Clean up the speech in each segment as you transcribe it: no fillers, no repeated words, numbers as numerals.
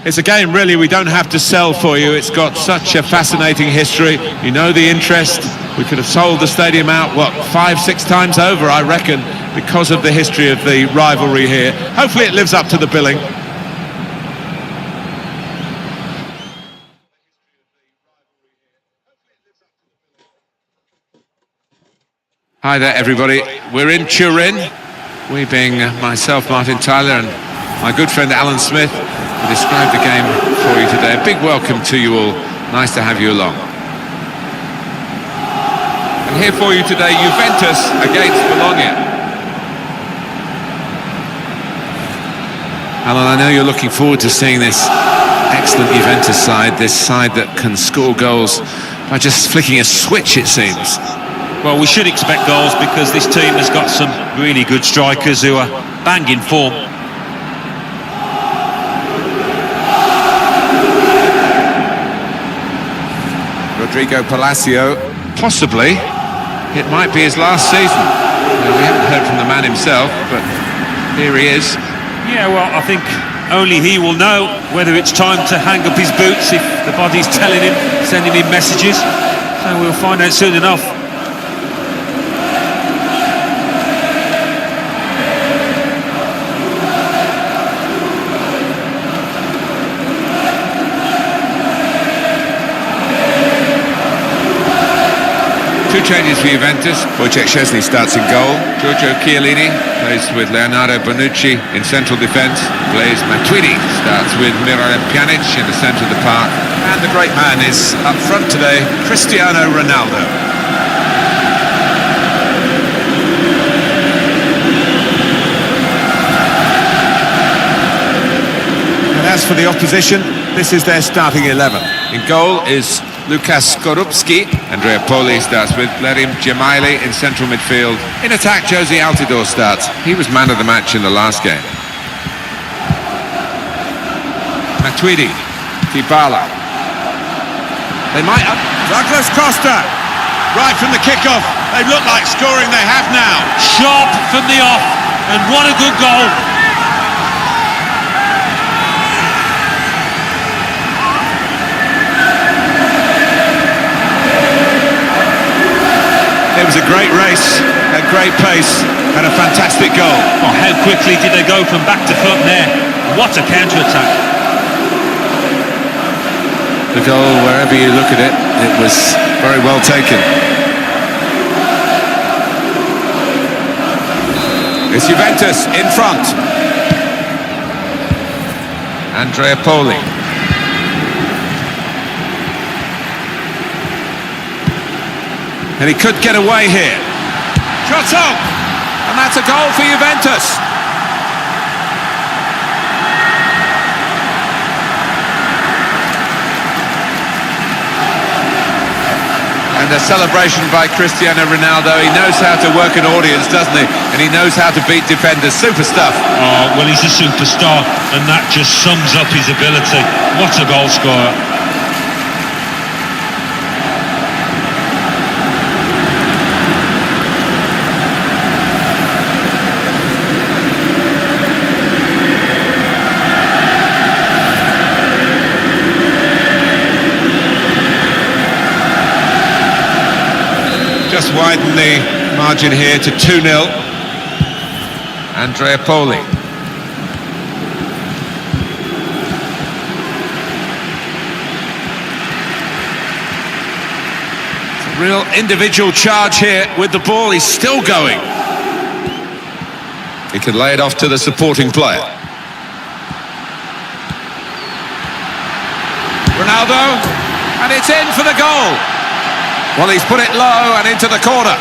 It's a game really we don't have to sell for you. It's got such a fascinating history. You know the interest. We could have sold the stadium out, what, 5-6 times over, I reckon, because of the history of the rivalry here. Hopefully it lives up to the billing. Hi there, everybody. We're in Turin. We being myself, Martin Tyler, and my good friend Alan Smith, to describe the game for you today. A big welcome to you all. Nice to have you along. And here for you today, Juventus against Bologna. Alan, I know you're looking forward to seeing this excellent Juventus side, this side that can score goals by just flicking a switch, it seems. Well, we should expect goals because this team has got some really good strikers who are bang in form. Rodrigo Palacio, possibly, it might be his last season. We haven't heard from the man himself, but here he is. Yeah, well, I think only he will know whether it's time to hang up his boots if the body's telling him, sending him messages. So we'll find out soon enough. Two changes for Juventus. Wojciech Szczesny starts in goal. Giorgio Chiellini plays with Leonardo Bonucci in central defence. Blaise Matuidi starts with Miralem Pjanic in the centre of the park. And the great man is up front today, Cristiano Ronaldo. And as for the opposition, this is their starting 11. In goal is Lukas Skorupski. Andrea Poli starts with Blerim Gemaili in central midfield. In attack, Josie Altidore starts. He was man of the match in the last game. Matuidi, Dybala. They might up. Douglas Costa, right from the kickoff. They look like scoring. They have now. Sharp from the off, and what a good goal. It was a great race, a great pace, and a fantastic goal. Oh, how quickly did they go from back to front there? What a counter-attack. The goal, wherever you look at it, it was very well taken. It's Juventus in front. Andrea Poli. And he could get away here. Shot on! And that's a goal for Juventus. And a celebration by Cristiano Ronaldo. He knows how to work an audience, doesn't he? And he knows how to beat defenders. Super stuff. Oh, well, he's a superstar, and that just sums up his ability. What a goal scorer. Just widen the margin here to 2-0. Andrea Poli. It's a real individual charge here with the ball. He's still going. He can lay it off to the supporting player. Ronaldo, and it's in for the goal. Well, he's put it low and into the corner.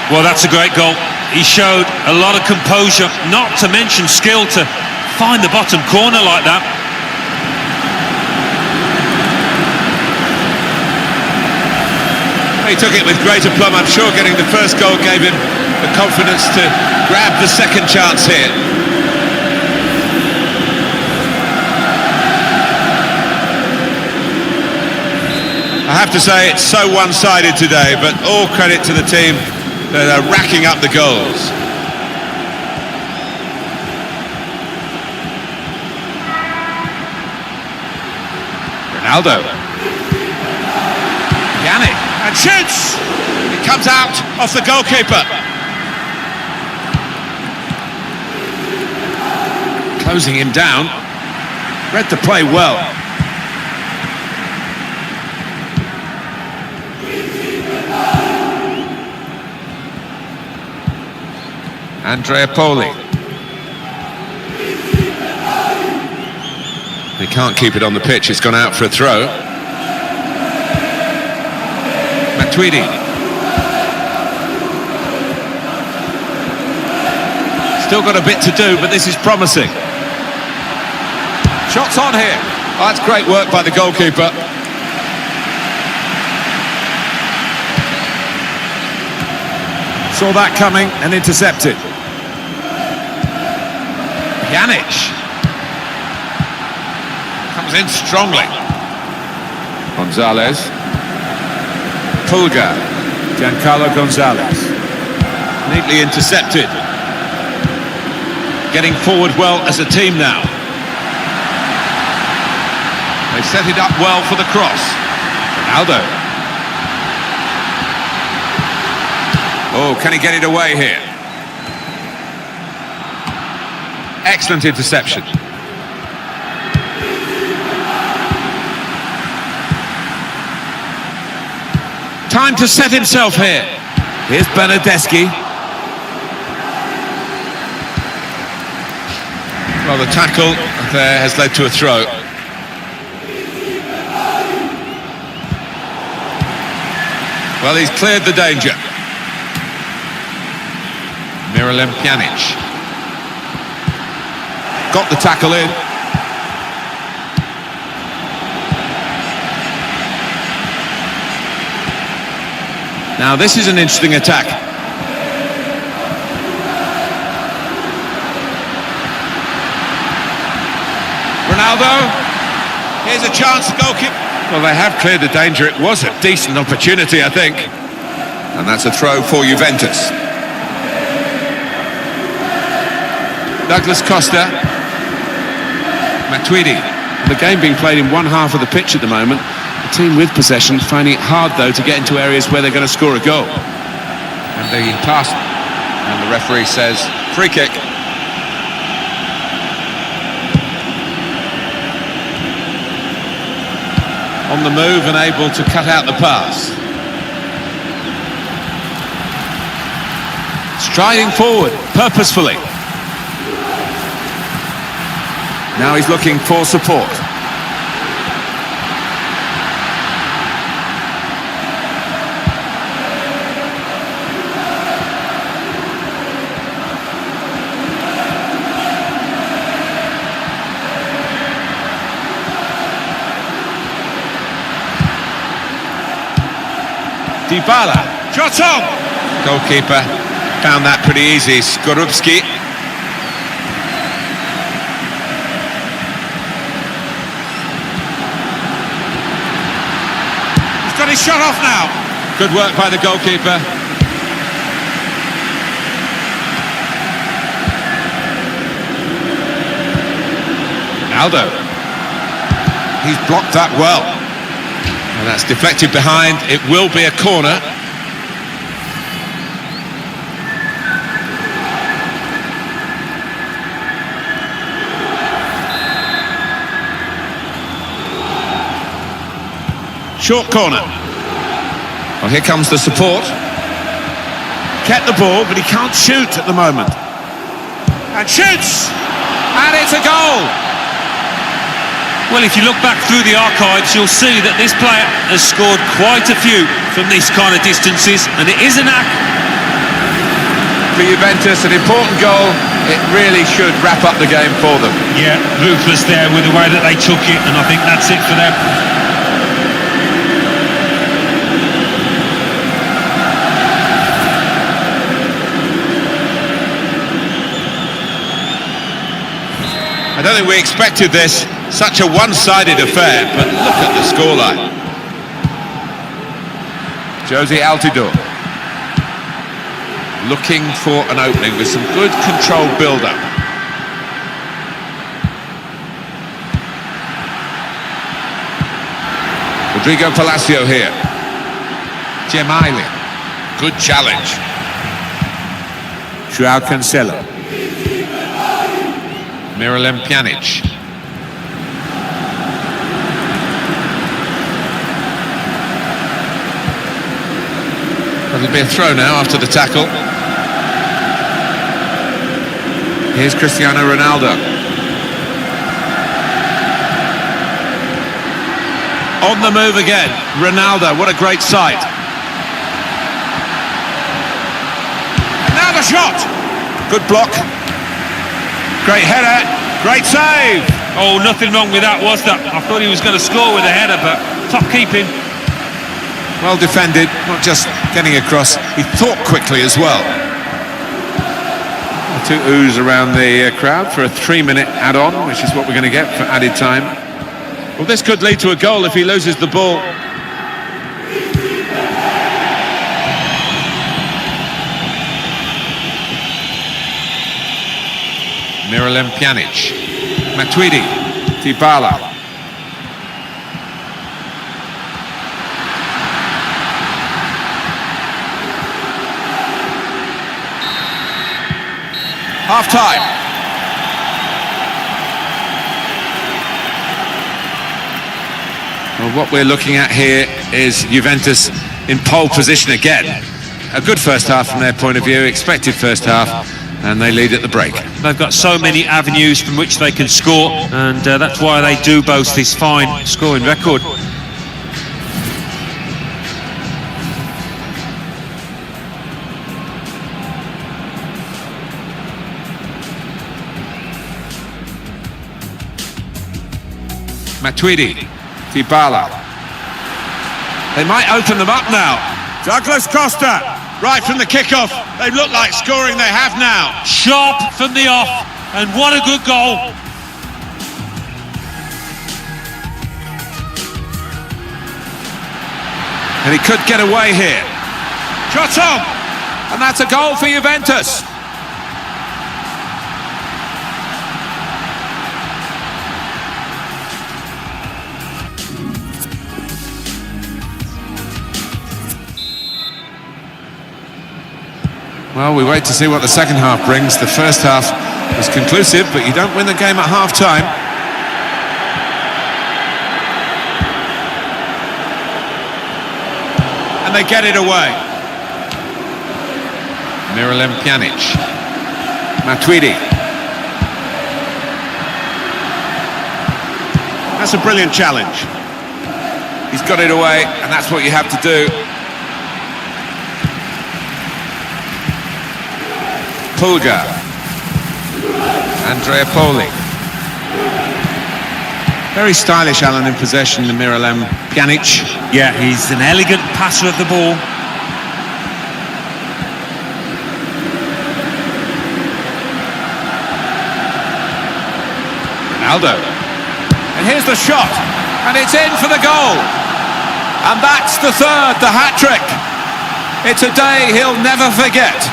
Well, that's a great goal. He showed a lot of composure, not to mention skill, to find the bottom corner like that. He took it with great aplomb. I'm sure getting the first goal gave him the confidence to grab the second chance here. I have to say it's so one-sided today, but all credit to the team that are racking up the goals. Ronaldo. Pjanic. And shoots! It comes out off the goalkeeper. Closing him down. Read the play well. Andrea Poli. He can't keep it on the pitch, it's gone out for a throw. Matuidi. Still got a bit to do, but this is promising. Shots on here. Oh, that's great work by the goalkeeper. Saw that coming and intercepted. Pjanic. Comes in strongly. Gonzalez. Pulga. Giancarlo Gonzalez. Neatly intercepted. Getting forward well as a team now. They set it up well for the cross. Ronaldo. Oh, can he get it away here? Excellent interception. Time to set himself here. Here's Bernardeschi. Well, the tackle there has led to a throw. Well, he's cleared the danger. Miralem Pjanic. Got the tackle in. Now this is an interesting attack. Ronaldo. Here's a chance to goalkeeper. Well, they have cleared the danger. It was a decent opportunity, I think. And that's a throw for Juventus. Douglas Costa. Matuidi. The game being played in one half of the pitch at the moment. The team with possession finding it hard, though, to get into areas where they're going to score a goal. And the pass. And the referee says, free kick. On the move and able to cut out the pass. Striding forward, purposefully. Now he's looking for support. Dybala. Shot on! Goalkeeper found that pretty easy. Skorupski. He's got his shot off now. Good work by the goalkeeper. Ronaldo. He's blocked that well. And that's deflected behind. It will be a corner. Short corner. Well, here comes the support. Kept the ball, but he can't shoot at the moment. And shoots! And it's a goal! Well, if you look back through the archives, you'll see that this player has scored quite a few from these kind of distances, and it is a knack. For Juventus, an important goal. It really should wrap up the game for them. Yeah, ruthless there with the way that they took it, and I think that's it for them. I don't think we expected this. Such a one-sided affair, but look at the scoreline. Jose Altidore. Looking for an opening with some good controlled build-up. Rodrigo Palacio here. Gemelli. Good challenge. Joao Cancelo. Miralem Pjanic. It'll be a throw now after the tackle. Here's Cristiano Ronaldo. On the move again. Ronaldo, what a great sight. And now the shot. Good block. Great header. Great save. Oh, nothing wrong with that, was there? I thought he was going to score with a header, but top keeping. Well defended, not just getting across, he thought quickly as well. Two oohs around the crowd for a 3-minute add-on, which is what we're going to get for added time. Well, this could lead to a goal if he loses the ball. Miralem Pjanic. Matuidi. Dybala. Half-time. Well, what we're looking at here is Juventus in pole position again. A good first half from their point of view, expected first half, and they lead at the break. They've got so many avenues from which they can score, and that's why they do boast this fine scoring record. Matuidi, Dybala. They might open them up now. Douglas Costa, right from the kickoff. They look like scoring, they have now. Sharp from the off, and what a good goal. And he could get away here. Shot on! And that's a goal for Juventus. Well, we wait to see what the second half brings. The first half was conclusive, but you don't win the game at half-time. And they get it away. Miralem Pjanic. Matuidi. That's a brilliant challenge. He's got it away, and that's what you have to do. Pulga, Andrea Poli. Very stylish, Alan, in possession, the Miralem Pjanic. Yeah, he's an elegant passer of the ball. Ronaldo. And here's the shot, and it's in for the goal. And that's the third, the hat-trick. It's a day he'll never forget.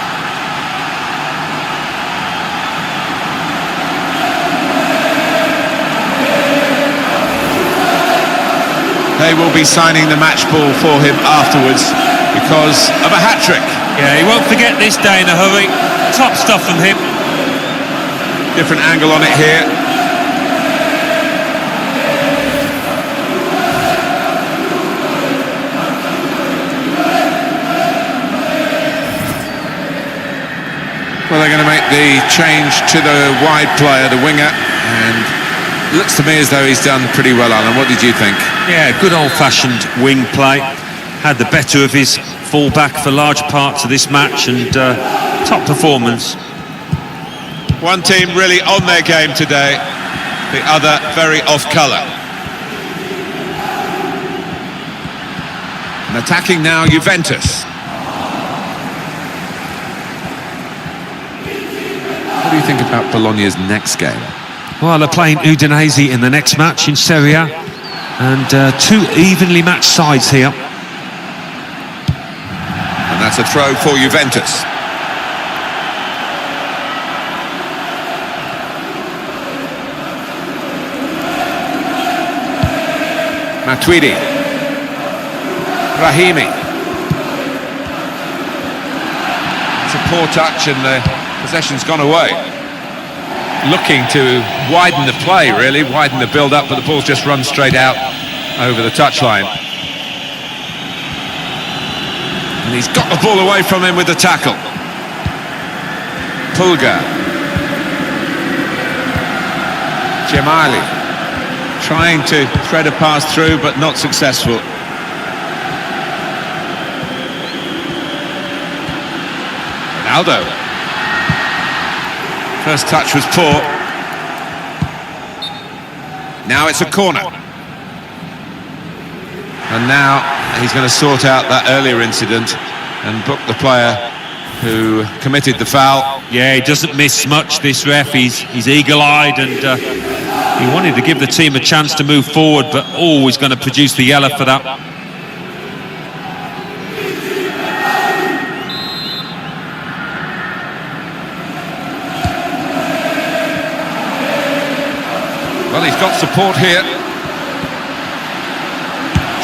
They will be signing the match ball for him afterwards because of a hat-trick. Yeah, he won't forget this day in a hurry. Top stuff from him. Different angle on it here. Well, they're going to make the change to the wide player, the winger, and it looks to me as though he's done pretty well, Alan. What did you think? Yeah, good old-fashioned wing play. Had the better of his full-back for large parts of this match, and top performance. One team really on their game today, the other very off-colour. And attacking now, Juventus. What do you think about Bologna's next game? Well, they're playing Udinese in the next match in Serie A, and two evenly matched sides here. And that's a throw for Juventus. Matuidi. Rahimi. It's a poor touch and the possession's gone away. Looking to widen the play, really, widen the build-up, but the ball's just run straight out over the touchline. And he's got the ball away from him with the tackle. Pulga. Jamali. Trying to thread a pass through, but not successful. Ronaldo. First touch was poor. Now it's a corner. And now he's going to sort out that earlier incident and book the player who committed the foul. Yeah, he doesn't miss much, this ref. He's eagle-eyed, and he wanted to give the team a chance to move forward, but always going to produce the yellow for that. Well, he's got support here.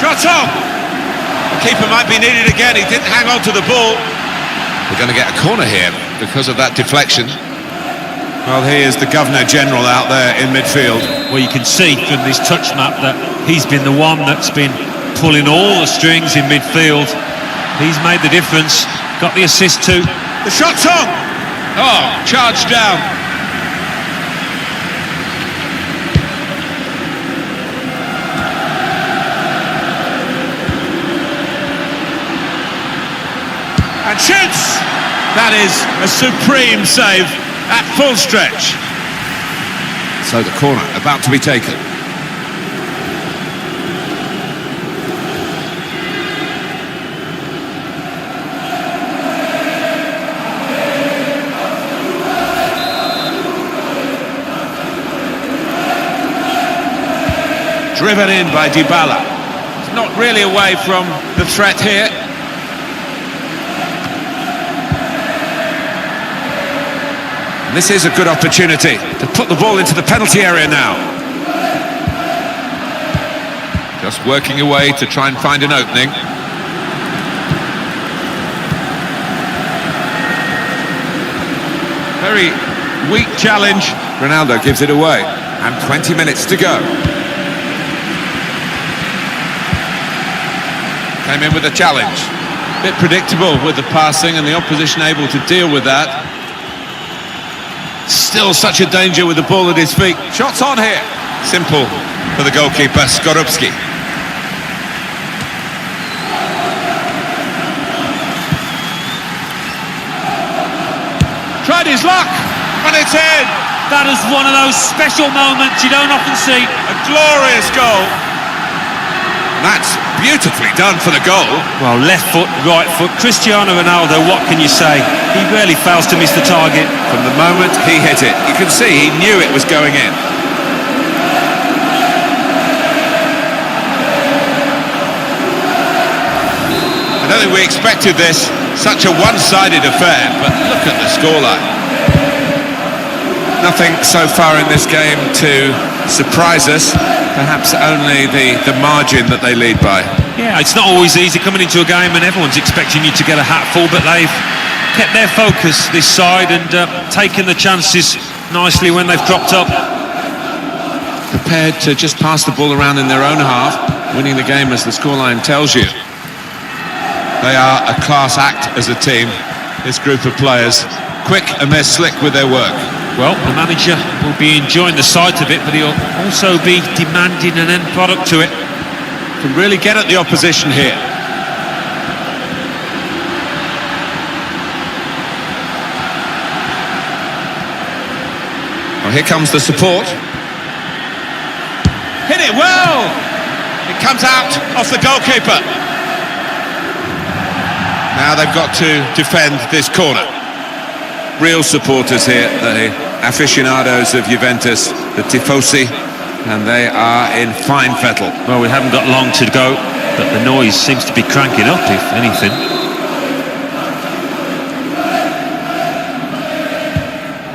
Shot on! The keeper might be needed again. He didn't hang on to the ball. We're going to get a corner here because of that deflection. Well, here's the Governor-General out there in midfield. Well, you can see from this touch map that he's been the one that's been pulling all the strings in midfield. He's made the difference, got the assist too. The shot's on! Oh, charged down. And shoots! That is a supreme save at full stretch. So the corner about to be taken. Driven in by Dybala. It's not really away from the threat here. This is a good opportunity to put the ball into the penalty area now. Just working away to try and find an opening. Very weak challenge. Ronaldo gives it away. And 20 minutes to go. Came in with a challenge. Bit predictable with the passing and the opposition able to deal with that. Still such a danger with the ball at his feet. Shots on here. Simple for the goalkeeper, Skorupski. Tried his luck, and it's in. That is one of those special moments you don't often see. A glorious goal. That's beautifully done for the goal. Well, left foot, right foot. Cristiano Ronaldo, what can you say? He rarely fails to miss the target. From the moment he hit it, you can see he knew it was going in. I don't think we expected this, such a one-sided affair, but look at the scoreline. Nothing so far in this game to surprise us. Perhaps only the margin that they lead by. Yeah, it's not always easy coming into a game and everyone's expecting you to get a hatful, but they've kept their focus this side and taken the chances nicely when they've dropped up. Prepared to just pass the ball around in their own half, winning the game as the scoreline tells you. They are a class act as a team, this group of players. Quick and they're slick with their work. Well, the manager will be enjoying the sight of it, but he'll also be demanding an end product to it. Can really get at the opposition here. Well, here comes the support. Hit it well! It comes out off the goalkeeper. Now they've got to defend this corner. Real supporters here, the aficionados of Juventus, the tifosi, and they are in fine fettle. Well, we haven't got long to go, but the noise seems to be cranking up, if anything.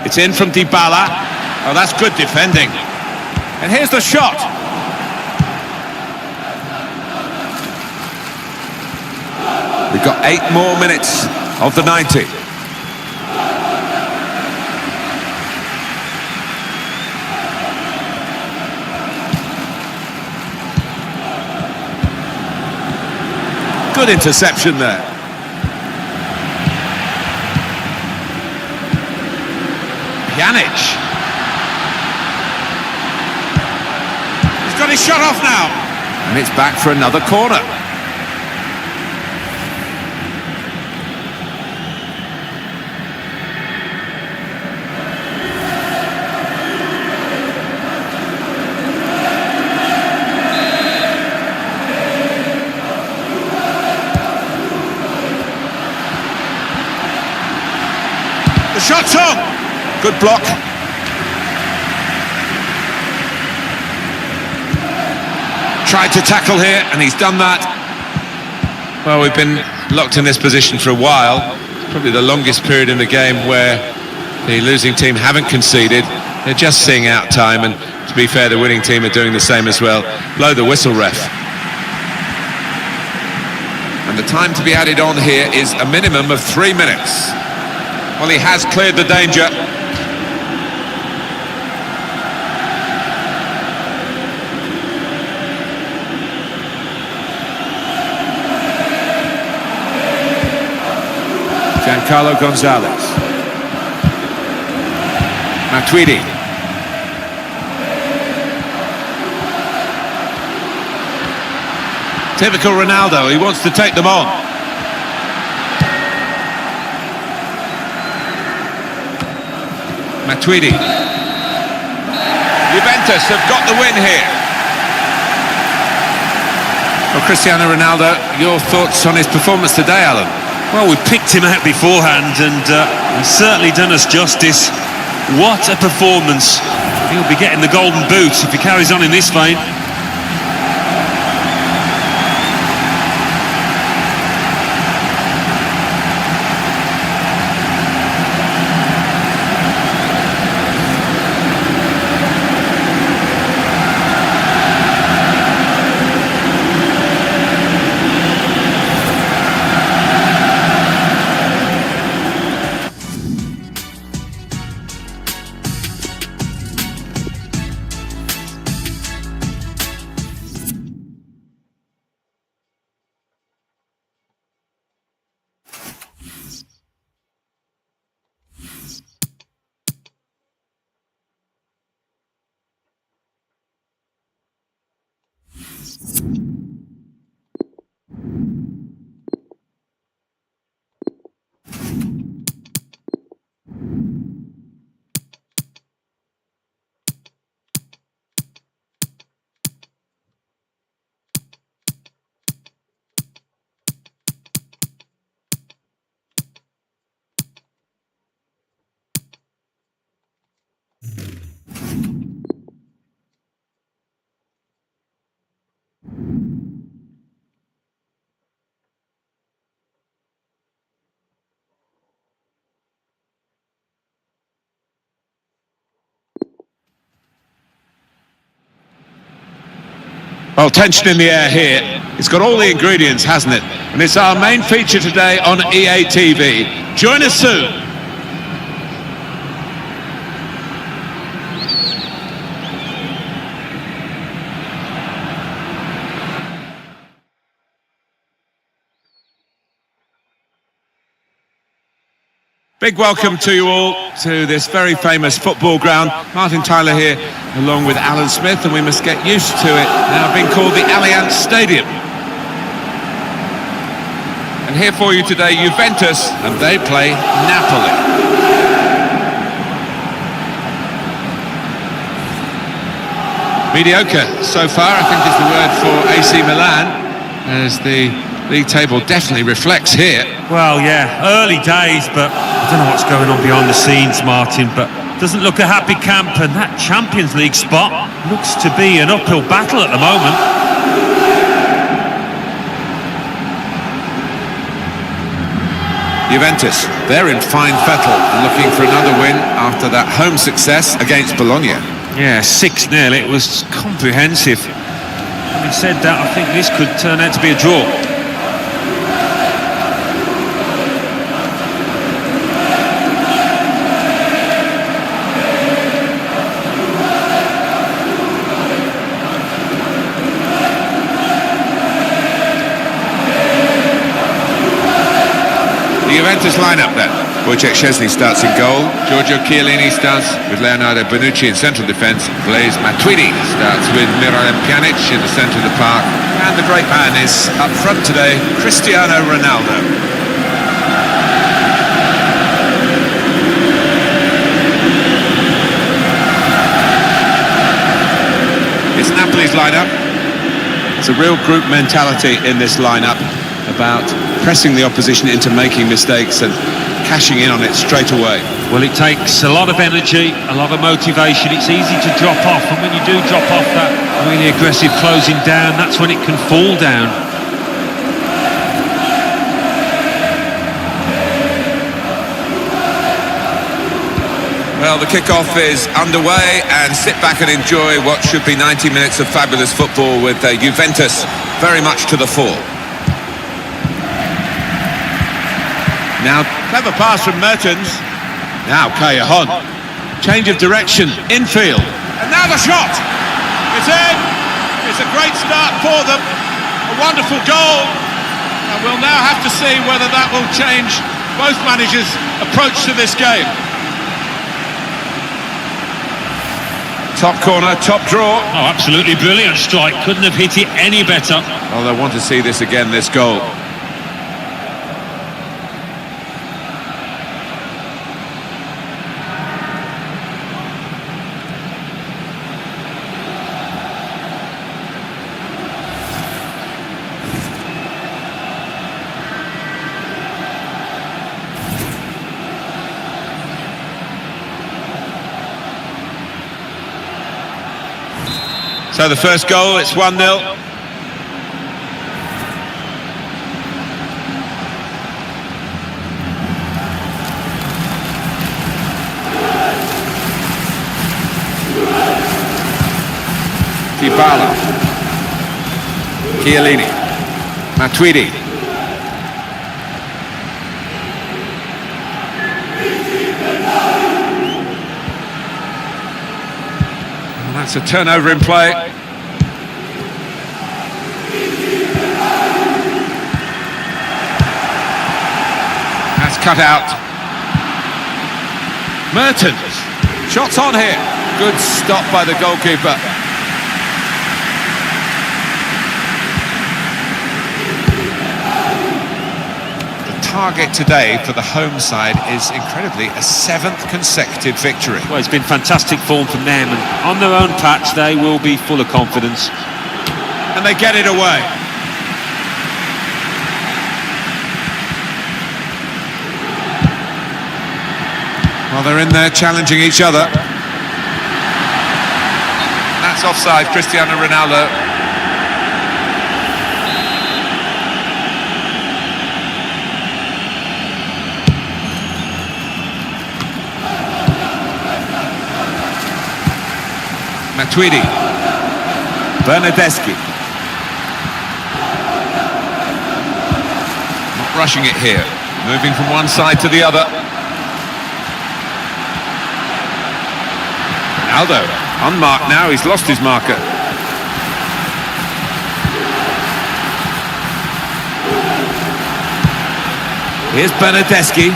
It's in from Dybala. Oh, that's good defending. And here's the shot. 8 more minutes of the 90. Good interception there. Pjanic. He's got his shot off now. And it's back for another corner. The shot's on! Good block. Tried to tackle here, and he's done that. Well, we've been locked in this position for a while. It's probably the longest period in the game where the losing team haven't conceded. They're just seeing out time, and to be fair, the winning team are doing the same as well. Blow the whistle, ref. And the time to be added on here is a minimum of 3 minutes. Well, he has cleared the danger. Giancarlo Gonzalez. Matuidi. Typical Ronaldo, he wants to take them on. Matuidi. Juventus have got the win here. Well, Cristiano Ronaldo, your thoughts on his performance today, Alan? Well, we picked him out beforehand, and he's certainly done us justice. What a performance. He'll be getting the golden boot if he carries on in this vein. Well, tension in the air here. It's got all the ingredients, hasn't it? And it's our main feature today on EA TV. Join us soon. Big welcome to you all to this very famous football ground. Martin Tyler here, along with Alan Smith, and we must get used to it now being called the Allianz Stadium. And here for you today, Juventus, and they play Napoli. Mediocre so far, I think is the word for AC Milan, as the league table definitely reflects here. Well, yeah, early days, but I don't know what's going on behind the scenes, Martin, but doesn't look a happy camp, and that Champions League spot looks to be an uphill battle at the moment. Juventus, they're in fine fettle and looking for another win after that home success against Bologna. Yeah, 6-0, it was comprehensive. Having said that, I think this could turn out to be a draw. Juventus lineup then. Wojciech Szczesny starts in goal. Giorgio Chiellini starts with Leonardo Bonucci in central defence. Blaise Matuidi starts with Miralem Pjanic in the centre of the park. And the great man is up front today, Cristiano Ronaldo. It's Napoli's lineup. It's a real group mentality in this lineup about pressing the opposition into making mistakes and cashing in on it straight away. Well, it takes a lot of energy, a lot of motivation. It's easy to drop off, and when you do drop off that really aggressive closing down, that's when it can fall down. Well, the kick-off is underway, and sit back and enjoy what should be 90 minutes of fabulous football with Juventus very much to the fore. Now, clever pass from Mertens. Now, Callejon. Change of direction, infield. And now the shot! It's in! It's a great start for them. A wonderful goal. And we'll now have to see whether that will change both managers' approach to this game. Top corner, top draw. Oh, absolutely brilliant strike. Couldn't have hit it any better. Well, they want to see this again, this goal. So the first goal, it's 1-0. Dybala. Chiellini. Matuidi. Well, that's a turnover in play. That's cut out. Mertens. Shots on here. Good stop by the goalkeeper. Target today for the home side is incredibly a 7th consecutive victory. Well, it's been fantastic form from them, and on their own patch they will be full of confidence. And they get it away. Well, they're in there challenging each other. That's offside, Cristiano Ronaldo. Matuidi. Bernardeschi. Not rushing it here. Moving from one side to the other. Ronaldo. Unmarked now, he's lost his marker. Here's Bernardeschi.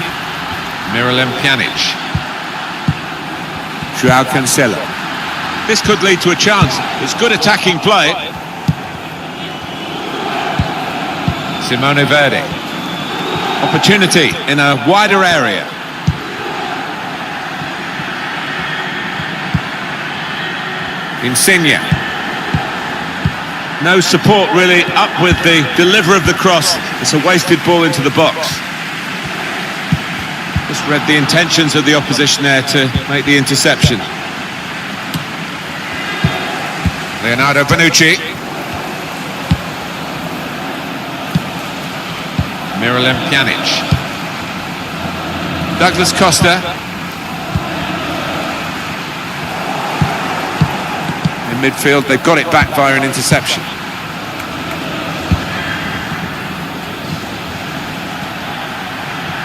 Miralem Pjanic. Joao Cancelo. This could lead to a chance. It's good attacking play. Simone Verdi. Opportunity in a wider area. Insigne. No support really up with the deliver of the cross. It's a wasted ball into the box. Just read the intentions of the opposition there to make the interception. Leonardo Bonucci. Miralem Pjanic. Douglas Costa. In midfield, they've got it back via an interception.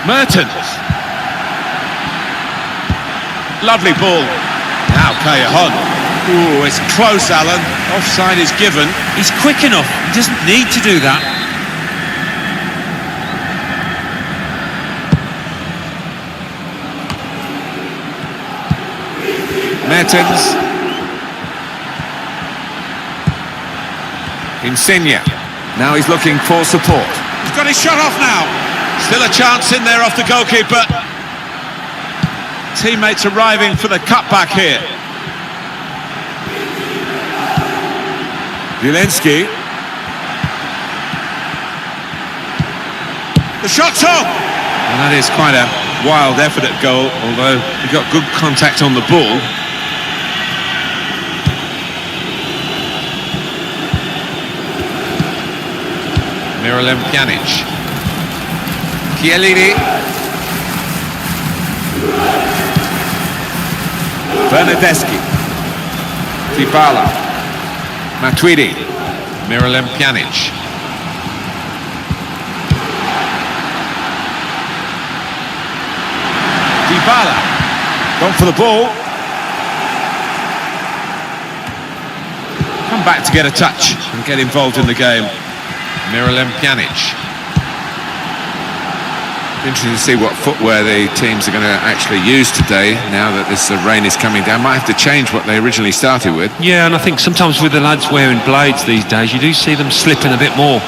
Mertens. Lovely ball. Now Callejon. Ooh, it's close, Alan. Offside is given. He's quick enough, he doesn't need to do that. Mertens. Insigne. Now he's looking for support. He's got his shot off now. Still a chance in there off the goalkeeper. Teammates arriving for the cutback here. Zielinski. The shot's on! And that is quite a wild effort at goal, although he got good contact on the ball. Miralem Pjanic. Chiellini. Bernardeschi. Dybala. Matuidi. Miralem Pjanic. Dybala. Gone for the ball. Come back to get a touch and get involved in the game. Miralem Pjanic. Interesting to see what footwear the teams are going to actually use today now that this rain is coming down. Might have to change what they originally started with. Yeah, and I think sometimes with the lads wearing blades these days, you do see them slipping a bit more.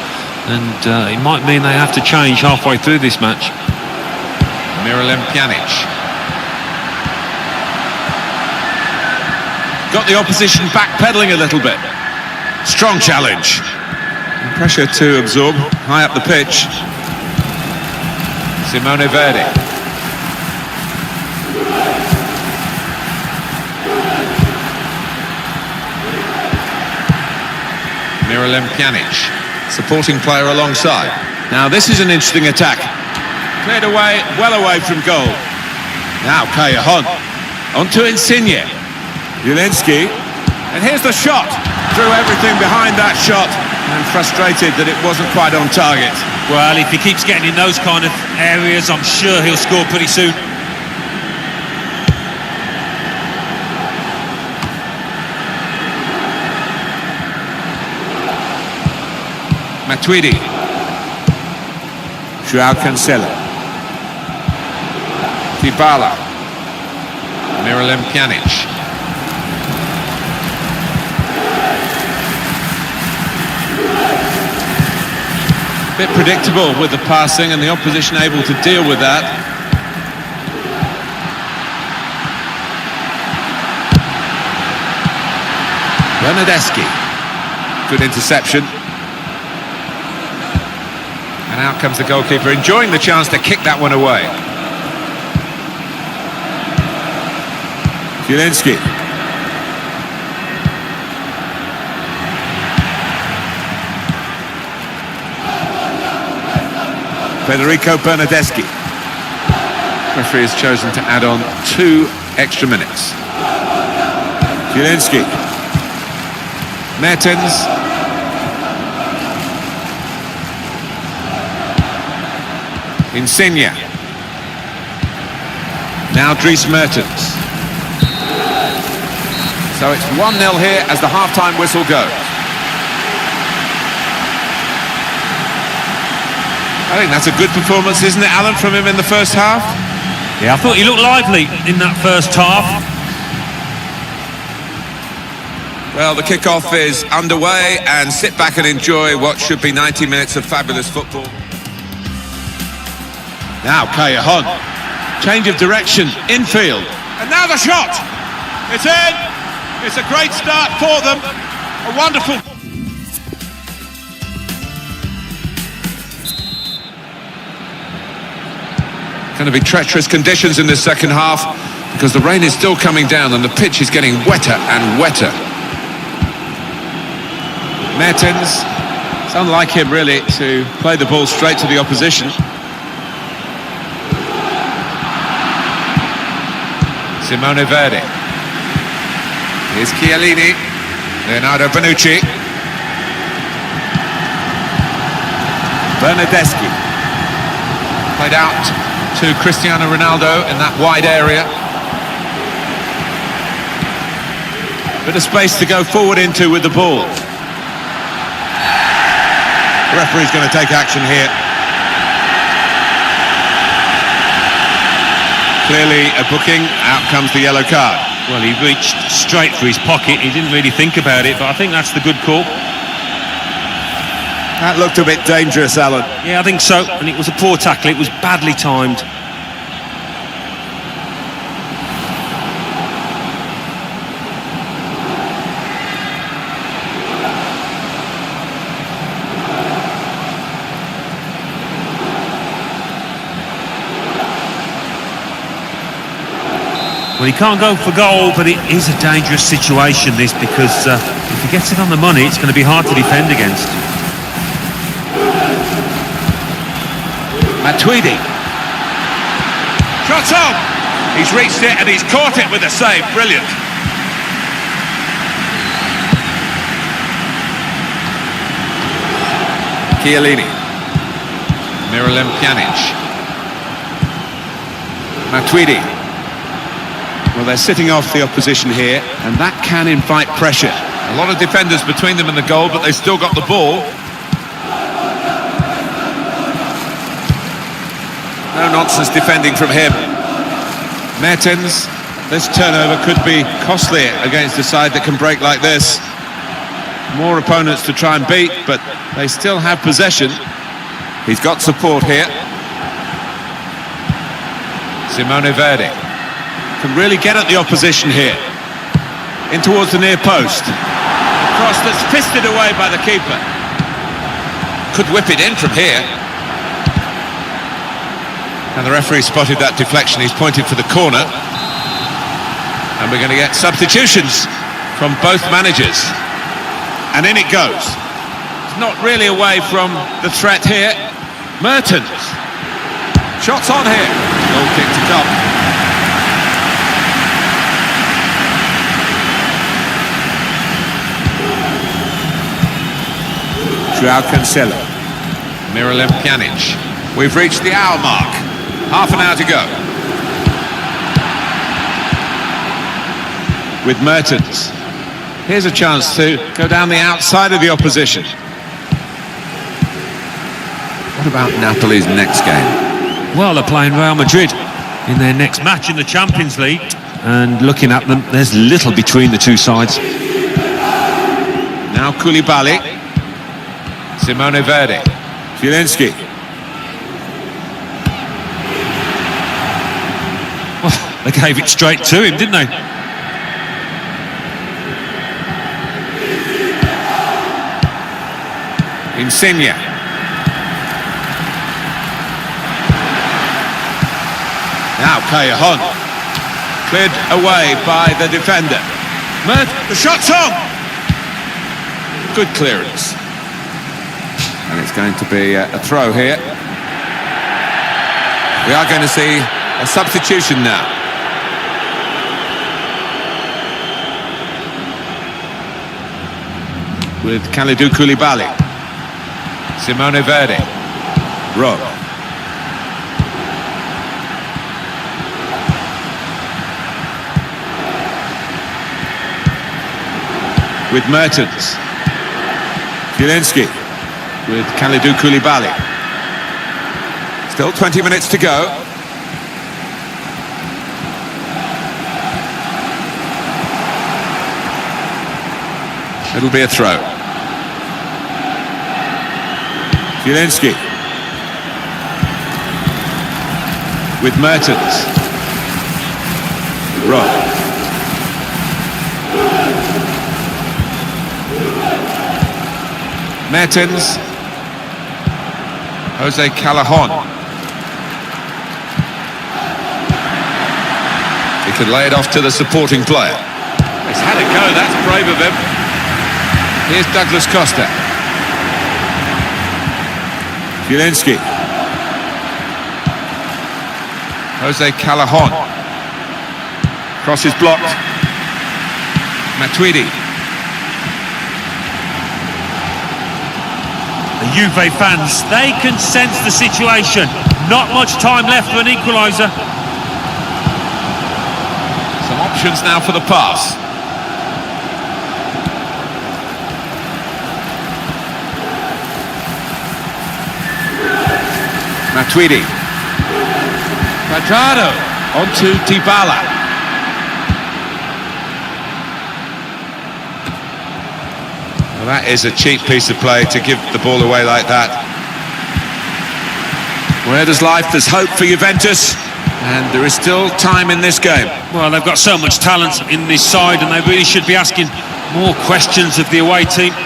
And it might mean they have to change halfway through this match. Miralem Pjanic. Got the opposition backpedaling a little bit. Strong challenge. And pressure to absorb high up the pitch. Simone Verdi. Miralem Pjanic. Supporting player alongside. Now this is an interesting attack. Cleared away, well away from goal. Now Callejon. On to Insigne. Zielinski. And here's the shot. Threw everything behind that shot. And frustrated that it wasn't quite on target. Well, if he keeps getting in those kind of areas, I'm sure he'll score pretty soon. Matuidi. Joao Cancelo. Dybala. Miralem Pjanic. Bit predictable with the passing and the opposition able to deal with that. Bernardeschi. Good interception. And out comes the goalkeeper, enjoying the chance to kick that one away. Zielinski. Federico Bernardeschi. Referee has chosen to add on 2 extra minutes. Zielinski. Mertens. Insigne. Now Dries Mertens. So it's 1-0 here as the half-time whistle goes. I think that's a good performance, isn't it, Alan, from him in the first half? Yeah, I thought he looked lively in that first half. Well, the kick-off is underway, and sit back and enjoy what should be 90 minutes of fabulous football. Now Callejon. Change of direction, infield. And now the shot! It's in! It's a great start for them. A wonderful... Going to be treacherous conditions in this second half because the rain is still coming down and the pitch is getting wetter and wetter. Mertens. It's unlike him, really, to play the ball straight to the opposition. Simone Verdi. Here's Chiellini. Leonardo Bonucci. Bernardeschi. Played out to Cristiano Ronaldo in that wide area. Bit of space to go forward into with the ball. The referee's going to take action here. Clearly a booking. Out comes the yellow card. Well, he reached straight for his pocket. He didn't really think about it, but I think that's the good call. That looked a bit dangerous, Alan. Yeah, I think so. And it was a poor tackle. It was badly timed. Well, he can't go for goal, but it is a dangerous situation, this, because if he gets it on the money, it's going to be hard to defend against. Matuidi. Shot on! He's reached it and he's caught it with a save. Brilliant. Chiellini. Miralem Pjanic. Matuidi. Well, they're sitting off the opposition here, and that can invite pressure. A lot of defenders between them and the goal, but they've still got the ball. No nonsense defending from him. Mertens. This turnover could be costly against a side that can break like this. More opponents to try and beat, but they still have possession. He's got support here. Simone Verdi. Can really get at the opposition here. In towards the near post. A cross that's fisted away by the keeper. Could whip it in from here. And the referee spotted that deflection. He's pointed for the corner. And we're going to get substitutions from both managers. And in it goes. It's not really away from the threat here. Mertens. Shots on here. Goal kick to come. Joao Cancelo. Miralem Pjanic. We've reached the hour mark. Half an hour to go. With Mertens. Here's a chance to go down the outside of the opposition. What about Napoli's next game? Well, they're playing Real Madrid in their next match in the Champions League. And looking at them, there's little between the two sides. Now Koulibaly. Simone Verdi. Zielinski. Well, they gave it straight to him, didn't they? Insigne. Now Callejon. Cleared away by the defender. The shot's on! Good clearance. And it's going to be a throw here. We are going to see a substitution now. With Kalidou Koulibaly. Simone Verdi. Rowe. With Mertens. Zielinski. With Kalidou Koulibaly. Still 20 minutes to go. It'll be a throw. Zielinski. With Mertens. Rowe. Mertens. Jose Callejon. He could lay it off to the supporting player. He's had a go, that's brave of him. Here's Douglas Costa. Zielinski. Jose Callejon. Cross is blocked. Matuidi. The Juve fans, they can sense the situation. Not much time left for an equaliser. Some options now for the pass. Matuidi. Quadrado onto Dybala. Well, that is a cheap piece of play to give the ball away like that. Where there's life, there's hope for Juventus, and there is still time in this game. Well, they've got so much talent in this side, and they really should be asking more questions of the away team.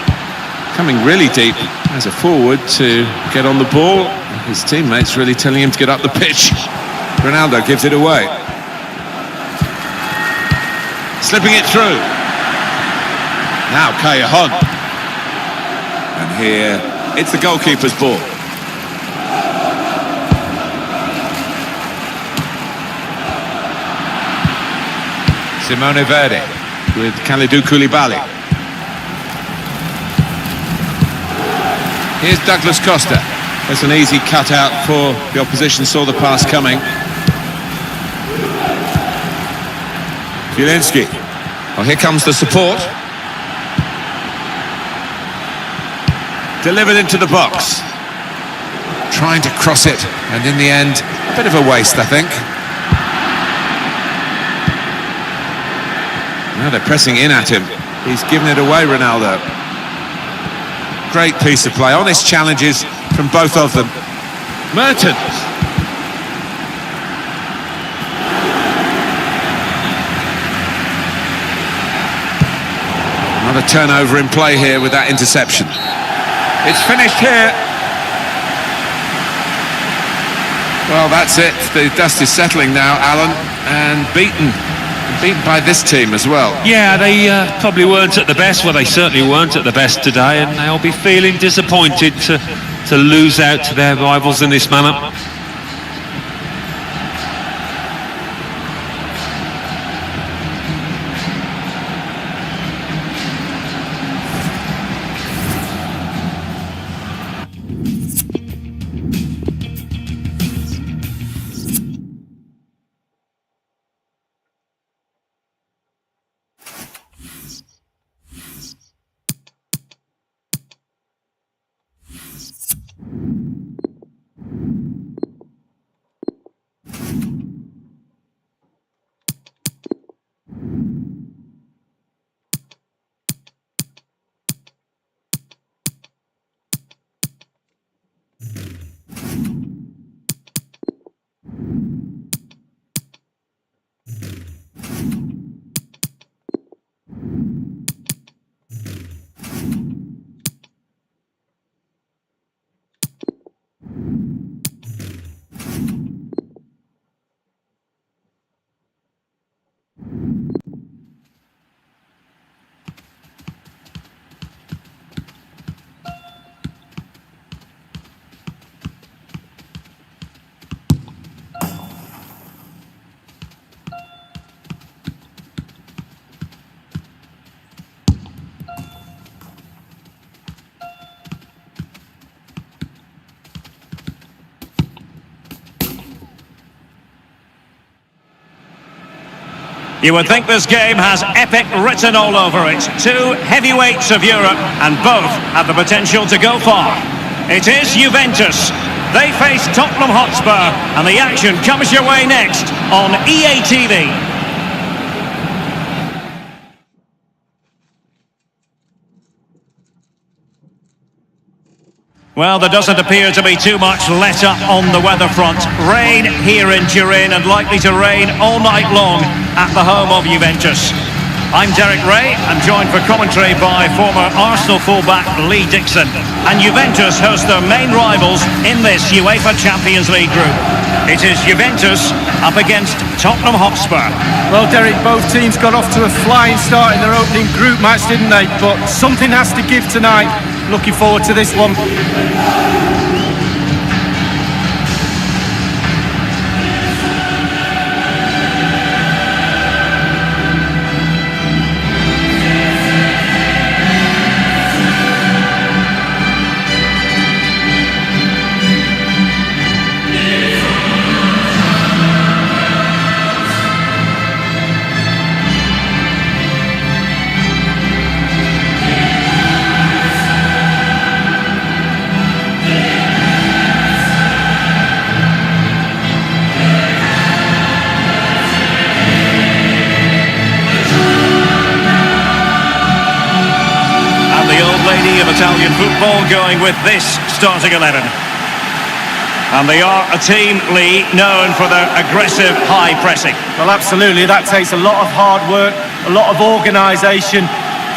Coming really deep as a forward to get on the ball. His teammates really telling him to get up the pitch. Ronaldo gives it away. Slipping it through. Now Callejon. And here, it's the goalkeeper's ball. Simone Verde with Kalidou Koulibaly. Here's Douglas Costa. That's an easy cutout for the opposition, saw the pass coming. Zielinski. Well, here comes the support. Delivered into the box. Trying to cross it, and in the end, a bit of a waste, I think. Now they're pressing in at him. He's given it away, Ronaldo. Great piece of play. Honest challenges from both of them. Mertens. Another turnover in play here with that interception. It's finished here. Well, that's it. The dust is settling now, Alan, and beaten by this team as well. Yeah, they probably weren't at the best. Well, they certainly weren't at the best today, and they'll be feeling disappointed to lose out to their rivals in this manner. You would think this game has epic written all over it. Two heavyweights of Europe, and both have the potential to go far. It is Juventus. They face Tottenham Hotspur, and the action comes your way next on EA TV. Well, there doesn't appear to be too much let up on the weather front. Rain here in Turin, and likely to rain all night long at the home of Juventus. I'm Derek Ray, and joined for commentary by former Arsenal fullback Lee Dixon. And Juventus host their main rivals in this UEFA Champions League group. It is Juventus up against Tottenham Hotspur. Well, Derek, both teams got off to a flying start in their opening group match, didn't they? But something has to give tonight. Looking forward to this one. ball going with this starting 11. And they are a team, Lee, known for their aggressive high pressing. Well, absolutely. That takes a lot of hard work, a lot of organisation,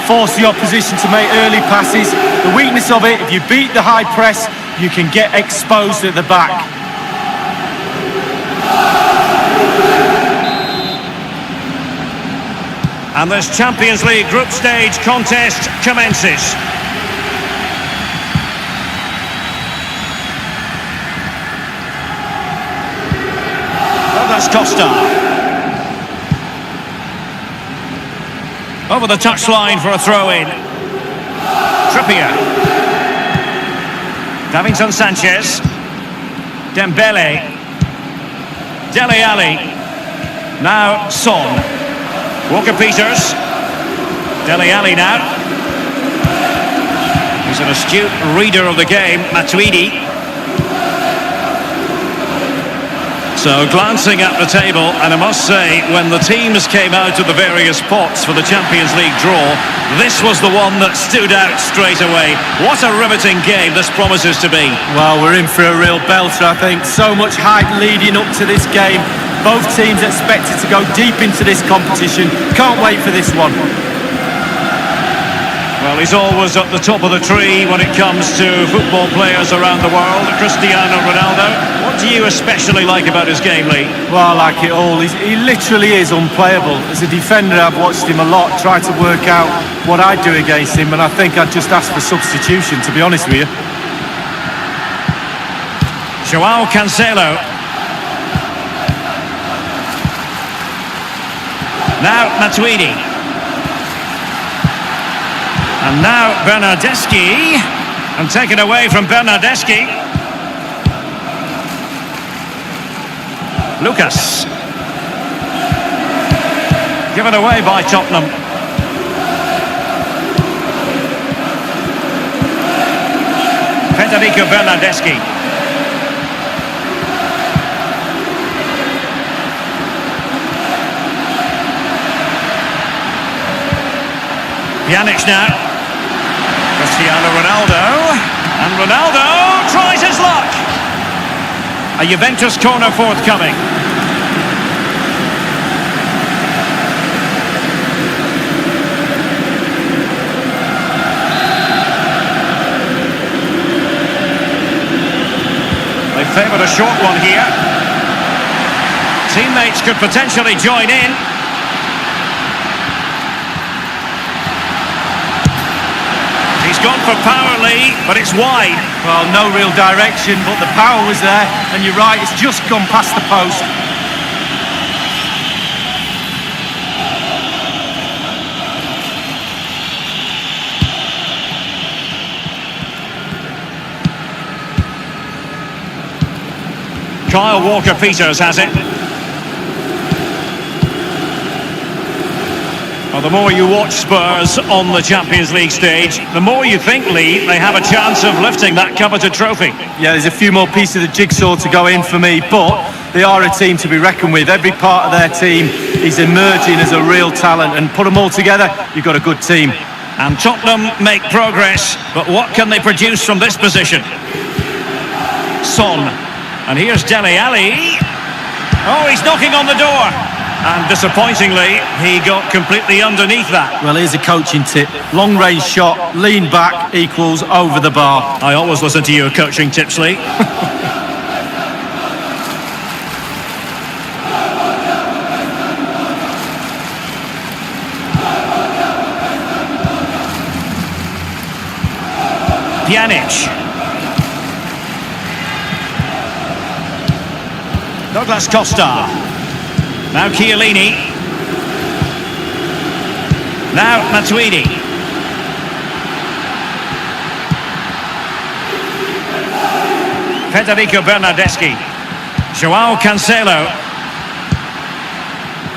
force the opposition to make early passes. The weakness of it, if you beat the high press, you can get exposed at the back. And this Champions League group stage contest commences. That's Costa. Over the touchline for a throw-in. Trippier. Davinson Sanchez. Dembele. Dele Alli. Now Son. Walker-Peters. Dele Alli now. He's an astute reader of the game, Matuidi. So glancing at the table, and I must say, when the teams came out of the various pots for the Champions League draw, this was the one that stood out straight away. What a riveting game this promises to be. Well, we're in for a real belter, I think. So much hype leading up to this game. Both teams expected to go deep into this competition. Can't wait for this one. Well, he's always at the top of the tree when it comes to football players around the world. Cristiano Ronaldo. What do you especially like about his game, Lee? Well, I like it all. He literally is unplayable. As a defender, I've watched him a lot, tried to work out what I'd do against him, and I think I'd just ask for substitution, to be honest with you. Joao Cancelo. Now Matuidi. And now Bernardeschi. And taken away from Bernardeschi. Lucas. Given away by Tottenham. Federico Bernardeschi. Pjanic now. Cristiano Ronaldo. And Ronaldo tries his luck. A Juventus corner forthcoming. They favoured a short one here. Teammates could potentially join in. He's gone for power, Lee, but it's wide. Well, no real direction, but the power was there, and you're right, it's just gone past the post. Kyle Walker-Peters has it. Well, the more you watch Spurs on the Champions League stage, the more you think, Lee, they have a chance of lifting that coveted trophy. Yeah, there's a few more pieces of the jigsaw to go in for me, but they are a team to be reckoned with. Every part of their team is emerging as a real talent, and put them all together, you've got a good team. And Tottenham make progress, but what can they produce from this position? Son. And here's Dele Alli. Oh, he's knocking on the door. And disappointingly, he got completely underneath that. Well, here's a coaching tip. Long range shot, lean back equals over the bar. I always listen to your coaching tips, Lee. Pjanic. Douglas Costa. Now Chiellini. Now Matuidi. Federico Bernardeschi. Joao Cancelo.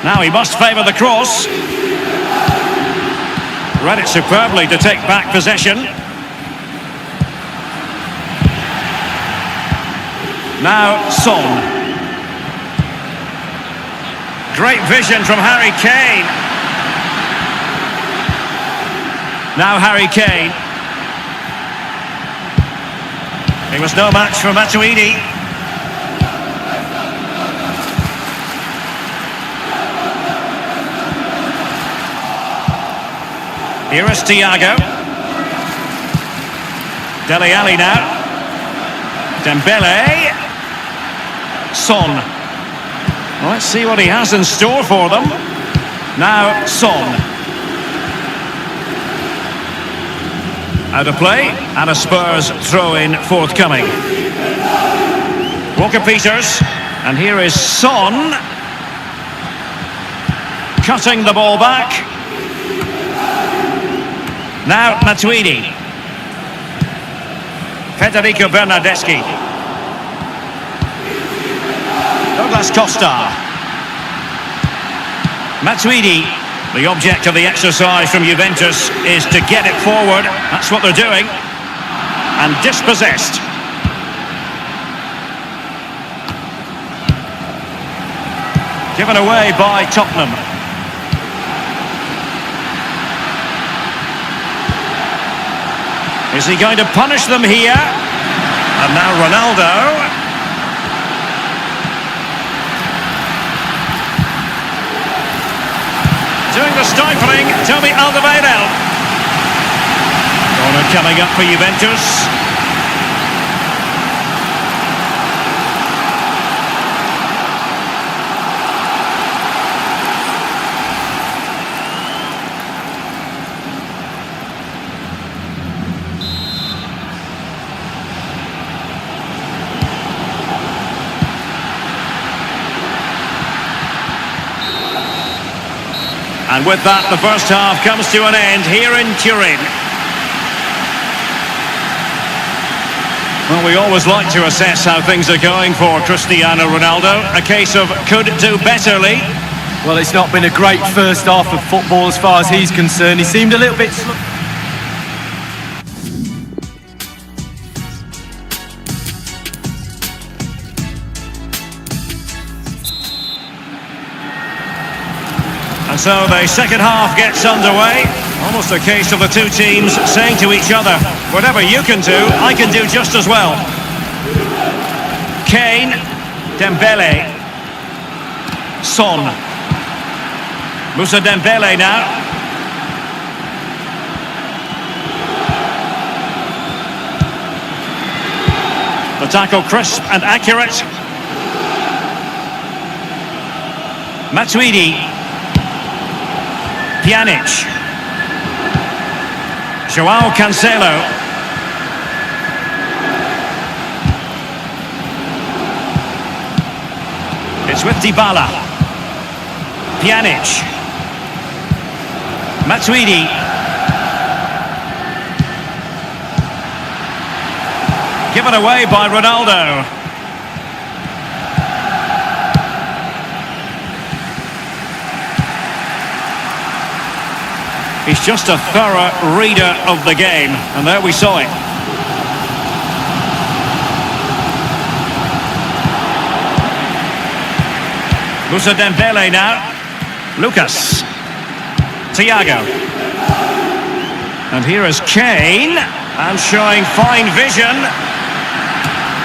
Now he must favour the cross. Read it superbly to take back possession. Now Son. Great vision from Harry Kane. Now Harry Kane. He was no match for Matuidi. Here is Thiago. Dele Alli now. Dembele. Son. Let's see what he has in store for them. Now Son. Out of play, and a Spurs throw-in forthcoming. Walker-Peters, and here is Son. Cutting the ball back. Now Matuidi. Federico Bernardeschi. Douglas Costa. Matuidi. The object of the exercise from Juventus is to get it forward. That's what they're doing. And dispossessed. Given away by Tottenham. Is he going to punish them here? And now Ronaldo. Doing the stifling, Toby Alderweireld. Corner coming up for Juventus. And with that, the first half comes to an end here in Turin. Well, we always like to assess how things are going for Cristiano Ronaldo. A case of could do better, Lee. Well, it's not been a great first half of football as far as he's concerned. He seemed a little bit slow. And so the second half gets underway. Almost a case of the two teams saying to each other, whatever you can do, I can do just as well. Kane, Dembele, Son. Moussa Dembele now. The tackle crisp and accurate. Matuidi. Pjanic. Joao Cancelo. It's with Dybala. Pjanic. Matuidi. Given away by Ronaldo. He's just a thorough reader of the game, and there we saw it. Moussa Dembele now. Lucas. Thiago. And here is Kane, and showing fine vision.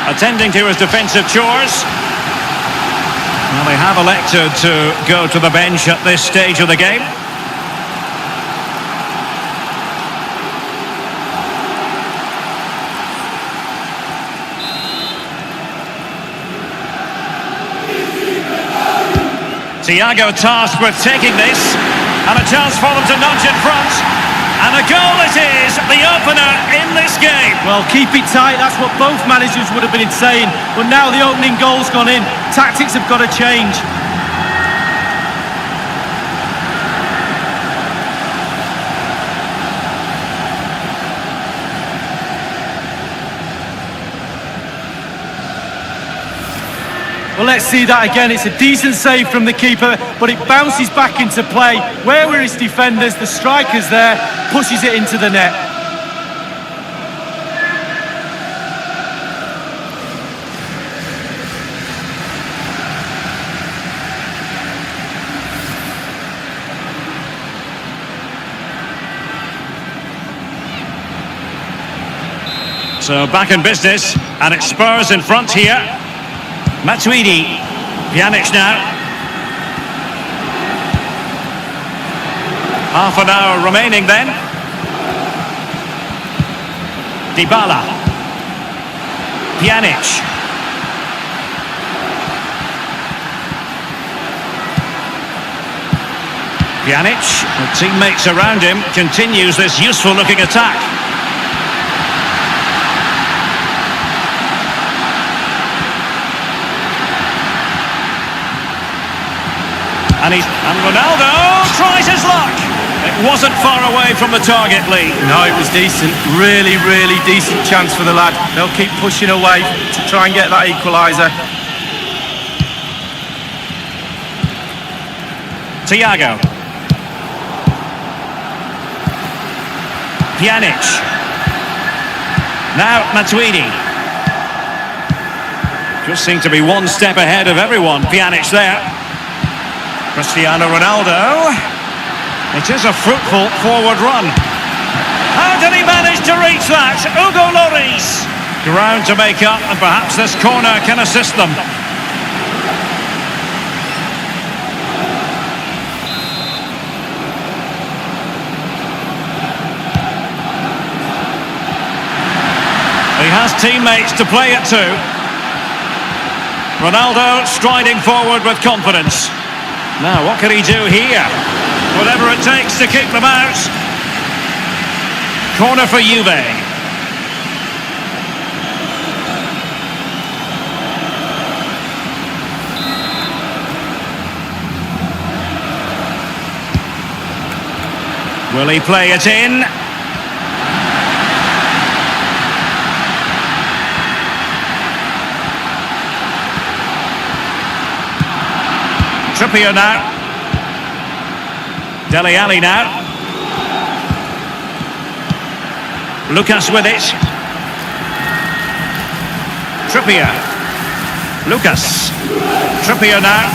Attending to his defensive chores. Well, they have elected to go to the bench at this stage of the game. Thiago tasked with taking this, and a chance for them to nudge in front, and a goal it is, the opener in this game. Well, keep it tight, that's what both managers would have been saying, but now the opening goal's gone in, tactics have got to change. Well, let's see that again. It's a decent save from the keeper, but it bounces back into play. Where were his defenders? The striker's there, pushes it into the net. So back in business, and it's Spurs in front here. Matuidi, Pjanic now. Half an hour remaining then. Dybala. Pjanic. Pjanic, with teammates around him, continues this useful-looking attack. And Ronaldo tries his luck. It wasn't far away from the target, Lee. No, it was decent. Really, really decent chance for the lad. They'll keep pushing away to try and get that equaliser. Thiago. Pjanic. Now Matuidi. Just seemed to be one step ahead of everyone. Pjanic there. Cristiano Ronaldo. It is a fruitful forward run. How did he manage to reach that? Hugo Lloris. Ground to make up, and perhaps this corner can assist them. He has teammates to play it to. Ronaldo striding forward with confidence. Now, what can he do here? Whatever it takes to keep them out. Corner for Juve. Will he play it in? Trippier now. Dele Alli now. Lucas with it. Trippier. Lucas. Trippier now.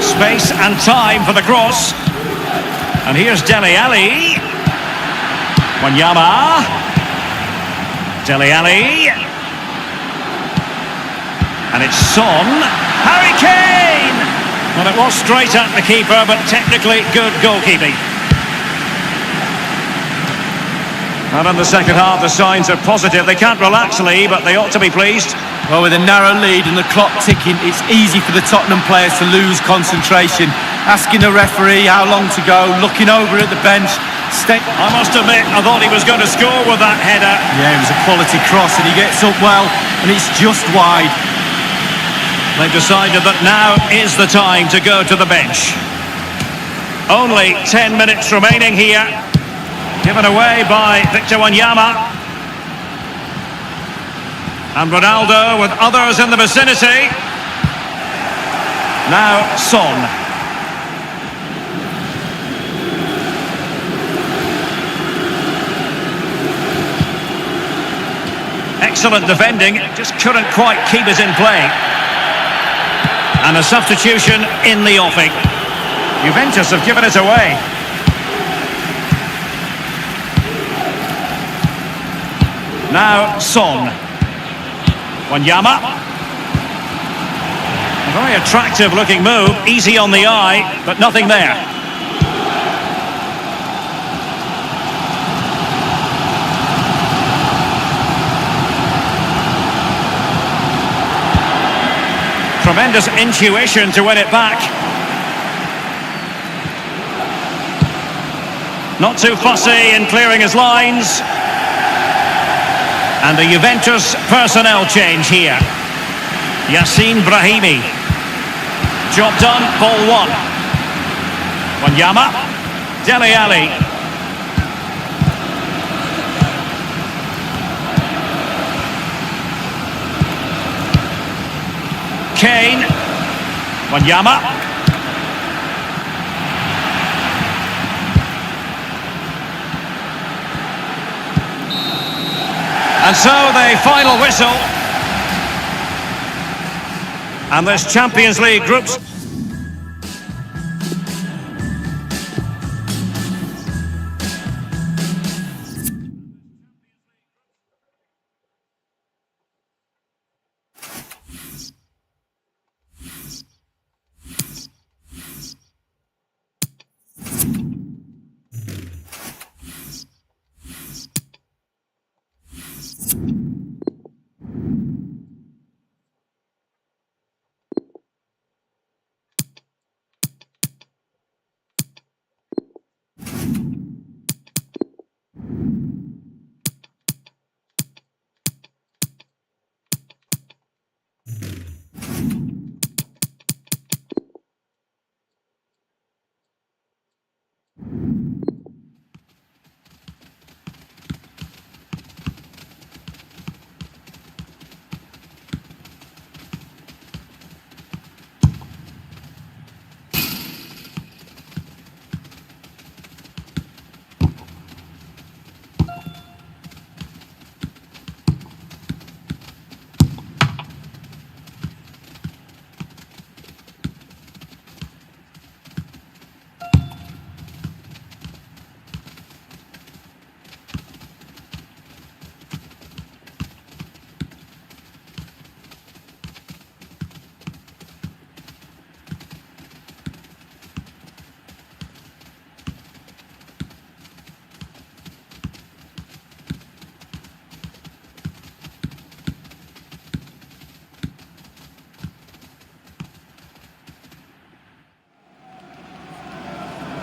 Space and time for the cross. And here's Dele Alli. Wanyama. Dele Alli. And it's Son. Harry Kane! Well, it was straight at the keeper, but technically good goalkeeping. And in the second half, the signs are positive. They can't relax, Lee, but they ought to be pleased. Well, with a narrow lead and the clock ticking, it's easy for the Tottenham players to lose concentration. Asking the referee how long to go, looking over at the bench. I must admit, I thought he was going to score with that header. Yeah, it was a quality cross, and he gets up well, and it's just wide. They've decided that now is the time to go to the bench. Only 10 minutes remaining here. Given away by Victor Wanyama. And Ronaldo with others in the vicinity. Now Son. Excellent defending, just couldn't quite keep it in play. And a substitution in the offing. Juventus have given it away. Now Son. Wanyama. A very attractive looking move, easy on the eye, but nothing there. Tremendous intuition to win it back. Not too fussy in clearing his lines. And the Juventus personnel change here. Yassine Brahimi. Job done, ball one. Wanyama. Dele Alli. Kane. Wanyama. And so the final whistle. And this Champions League groups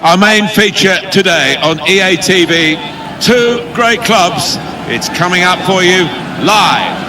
our main feature today on EA TV. Two great clubs. It's coming up for you live.